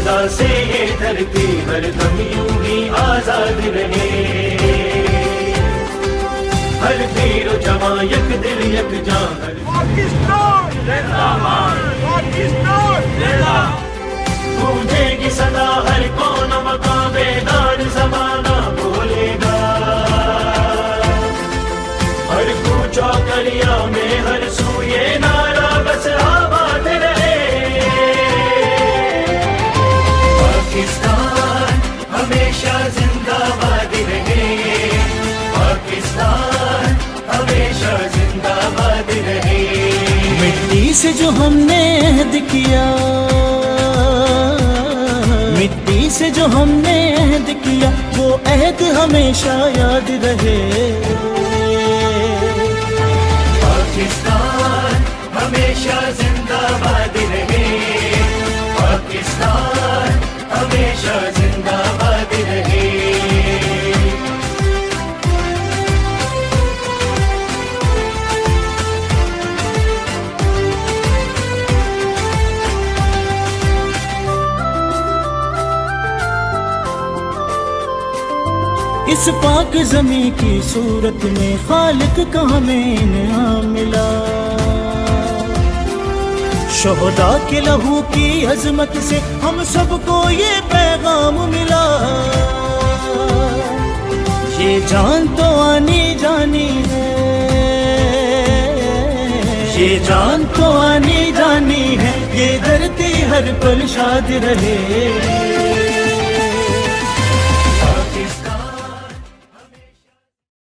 فضا سے یہ دھرتی ہر دم یوں ہی آزاد رہے، ہر پیر و جواں یک دل یک جاں، پاکستان زندہ باد، پاکستان زندہ گونجے گی صدا ہر کون مقام بیدار زمانہ بولے گا، ہر کوچہ کریا میں ہر سو یہ نعرہ بس آباد رہے، پاکستان ہمیشہ زندہ باد رہے، پاکستان ہمیشہ زندہ باد رہے۔ مٹی سے جو ہم نے عہد کیا، مٹی سے جو ہم نے عہد کیا، وہ عہد ہمیشہ یاد رہے۔ پاکستان ہمیشہ زندہ باد رہے، پاکستان ہمیشہ زندہ باد رہے۔ اس پاک زمیں کی صورت میں خالق کا ہمیں انعام ملا، شہداء کے لہو کی عظمت سے ہم سب کو یہ پیغام ملا، یہ جان تو آنی جانی ہے، یہ جان تو آنی جانی ہے، یہ دھرتی ہر پل شاد رہے۔